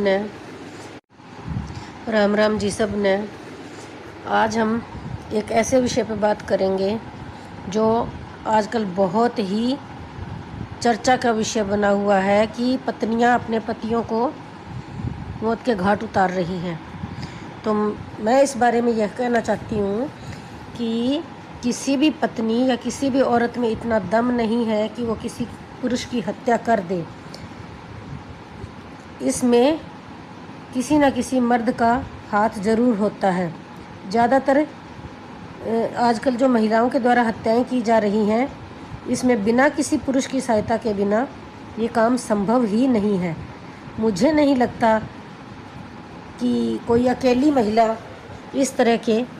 ने। राम राम जी सब ने। आज हम एक ऐसे विषय पर बात करेंगे जो आजकल बहुत ही चर्चा का विषय बना हुआ है कि पत्नियां अपने पतियों को मौत के घाट उतार रही हैं। तो मैं इस बारे में यह कहना चाहती हूँ कि किसी भी पत्नी या किसी भी औरत में इतना दम नहीं है कि वो किसी पुरुष की हत्या कर दे। इसमें किसी न किसी मर्द का हाथ ज़रूर होता है। ज़्यादातर आजकल जो महिलाओं के द्वारा हत्याएं की जा रही हैं, इसमें बिना किसी पुरुष की सहायता के बिना ये काम संभव ही नहीं है। मुझे नहीं लगता कि कोई अकेली महिला इस तरह के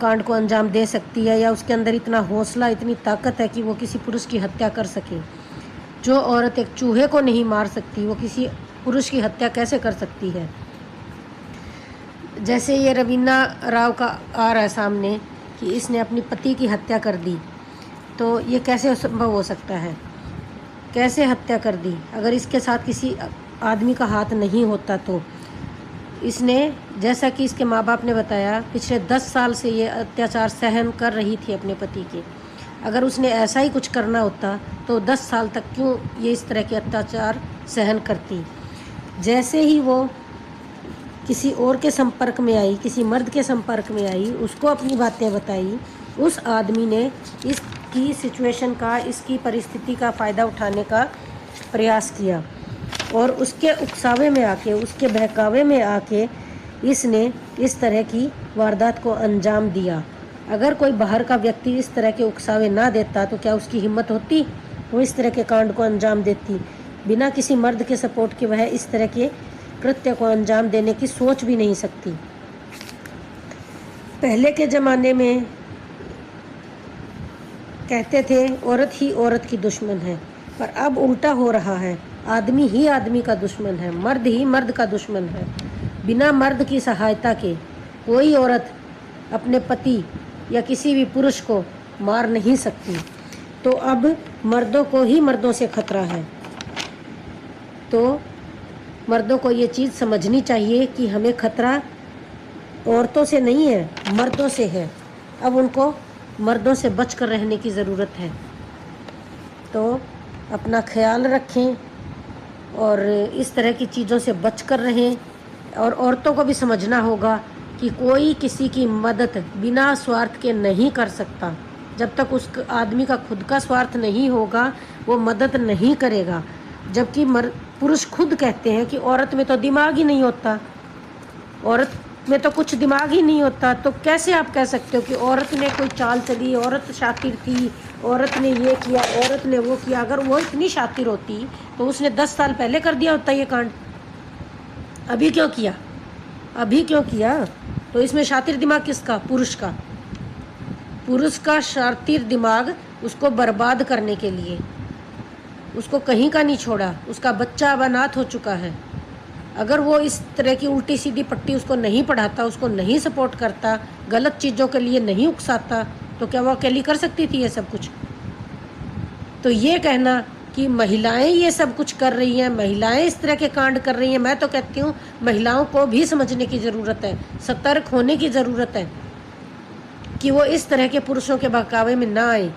कांड को अंजाम दे सकती है या उसके अंदर इतना हौसला, इतनी ताकत है कि वो किसी पुरुष की हत्या कर सके। जो औरत एक चूहे को नहीं मार सकती, वो किसी पुरुष की हत्या कैसे कर सकती है। जैसे ये रवीना राव का आ रहा है सामने कि इसने अपनी पति की हत्या कर दी, तो ये कैसे संभव हो सकता है? कैसे हत्या कर दी? अगर इसके साथ किसी आदमी का हाथ नहीं होता तो इसने, जैसा कि इसके माँ बाप ने बताया, पिछले 10 साल से ये अत्याचार सहन कर रही थी अपने पति के। अगर उसने ऐसा ही कुछ करना होता तो 10 साल तक क्यों ये इस तरह के अत्याचार सहन करती। जैसे ही वो किसी और के संपर्क में आई, किसी मर्द के संपर्क में आई, उसको अपनी बातें बताई, उस आदमी ने इसकी सिचुएशन का, इसकी परिस्थिति का फ़ायदा उठाने का प्रयास किया और उसके उकसावे में आके, उसके बहकावे में आके इसने इस तरह की वारदात को अंजाम दिया। अगर कोई बाहर का व्यक्ति इस तरह के उकसावे ना देता तो क्या उसकी हिम्मत होती वो इस तरह के कांड को अंजाम देती? बिना किसी मर्द के सपोर्ट के वह इस तरह के कृत्य को अंजाम देने की सोच भी नहीं सकती। पहले के ज़माने में कहते थे औरत ही औरत की दुश्मन है, पर अब उल्टा हो रहा है। आदमी ही आदमी का दुश्मन है, मर्द ही मर्द का दुश्मन है। बिना मर्द की सहायता के कोई औरत अपने पति या किसी भी पुरुष को मार नहीं सकती। तो अब मर्दों को ही मर्दों से खतरा है। तो मर्दों को ये चीज़ समझनी चाहिए कि हमें खतरा औरतों से नहीं है, मर्दों से है। अब उनको मर्दों से बचकर रहने की ज़रूरत है। तो अपना ख्याल रखें और इस तरह की चीज़ों से बचकर रहें। और औरतों को भी समझना होगा कि कोई किसी की मदद बिना स्वार्थ के नहीं कर सकता। जब तक उस आदमी का खुद का स्वार्थ नहीं होगा वो मदद नहीं करेगा। जबकि पुरुष खुद कहते हैं कि औरत में तो दिमाग ही नहीं होता, औरत में तो कुछ दिमाग ही नहीं होता। तो कैसे आप कह सकते हो कि औरत ने कोई चाल चली, औरत शातिर थी, औरत ने ये किया, औरत ने वो किया? अगर वो इतनी शातिर होती तो उसने 10 साल पहले कर दिया होता ये कांड। अभी क्यों किया? अभी क्यों किया? तो इसमें शातिर दिमाग किसका? पुरुष का। पुरुष का शातिर दिमाग उसको बर्बाद करने के लिए, उसको कहीं का नहीं छोड़ा। उसका बच्चा अब अनाथ हो चुका है। अगर वो इस तरह की उल्टी सीधी पट्टी उसको नहीं पढ़ाता, उसको नहीं सपोर्ट करता, गलत चीज़ों के लिए नहीं उकसाता, तो क्या वो अकेली कर सकती थी ये सब कुछ? तो ये कहना कि महिलाएं ये सब कुछ कर रही हैं, महिलाएं इस तरह के कांड कर रही हैं, मैं तो कहती हूँ महिलाओं को भी समझने की ज़रूरत है, सतर्क होने की ज़रूरत है कि वो इस तरह के पुरुषों के बहकावे में ना आए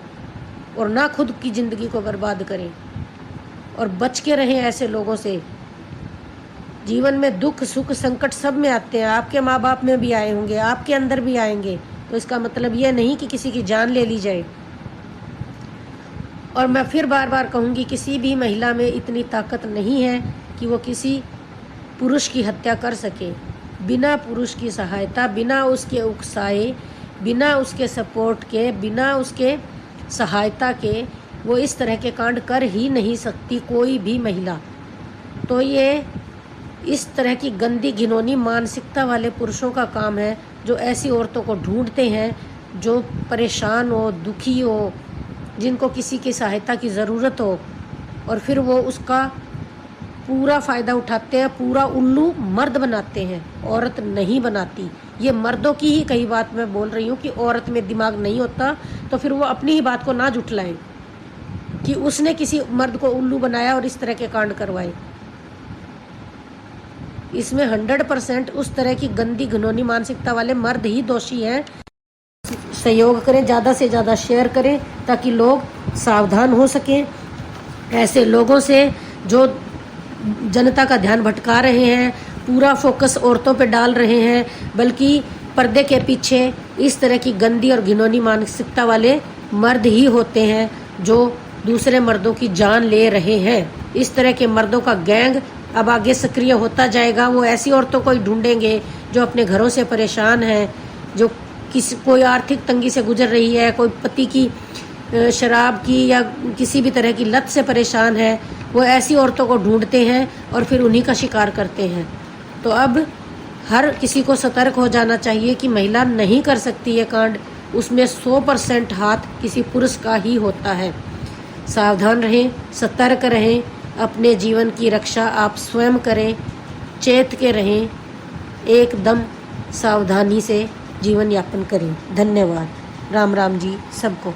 और ना खुद की ज़िंदगी को बर्बाद करें और बच के रहें ऐसे लोगों से। जीवन में दुख सुख संकट सब में आते हैं, आपके माँ बाप में भी आए होंगे, आपके अंदर भी आएंगे। तो इसका मतलब ये नहीं कि किसी की जान ले ली जाए। और मैं फिर बार बार कहूँगी, किसी भी महिला में इतनी ताकत नहीं है कि वो किसी पुरुष की हत्या कर सके। बिना पुरुष की सहायता, बिना उसके उकसाए, बिना उसके सपोर्ट के, बिना उसके सहायता के वो इस तरह के कांड कर ही नहीं सकती कोई भी महिला। तो ये इस तरह की गंदी घिनौनी मानसिकता वाले पुरुषों का काम है जो ऐसी औरतों को ढूंढते हैं जो परेशान हो, दुखी हो, जिनको किसी की सहायता की ज़रूरत हो, और फिर वो उसका पूरा फ़ायदा उठाते हैं, पूरा उल्लू मर्द बनाते हैं, औरत नहीं बनाती। ये मर्दों की ही कई बात मैं बोल रही हूँ कि औरत में दिमाग नहीं होता, तो फिर वो अपनी ही बात को ना जुटलाएं कि उसने किसी मर्द को उल्लू बनाया और इस तरह के कांड करवाए। इसमें 100% उस तरह की गंदी घिनौनी मानसिकता वाले मर्द ही दोषी हैं। सहयोग करें, ज़्यादा से ज़्यादा शेयर करें ताकि लोग सावधान हो सकें ऐसे लोगों से जो जनता का ध्यान भटका रहे हैं, पूरा फोकस औरतों पे डाल रहे हैं, बल्कि पर्दे के पीछे इस तरह की गंदी और घिनौनी मानसिकता वाले मर्द ही होते हैं जो दूसरे मर्दों की जान ले रहे हैं। इस तरह के मर्दों का गैंग अब आगे सक्रिय होता जाएगा। वो ऐसी औरतों को ही ढूंढेंगे जो अपने घरों से परेशान हैं, जो कोई आर्थिक तंगी से गुजर रही है, कोई पति की शराब की या किसी भी तरह की लत से परेशान है। वो ऐसी औरतों को ढूंढते हैं और फिर उन्हीं का शिकार करते हैं। तो अब हर किसी को सतर्क हो जाना चाहिए कि महिला नहीं कर सकती ये कांड, उसमें 100% हाथ किसी पुरुष का ही होता है। सावधान रहें, सतर्क रहें, अपने जीवन की रक्षा आप स्वयं करें, चेत के रहें, एकदम सावधानी से जीवन यापन करें। धन्यवाद। राम राम जी सबको।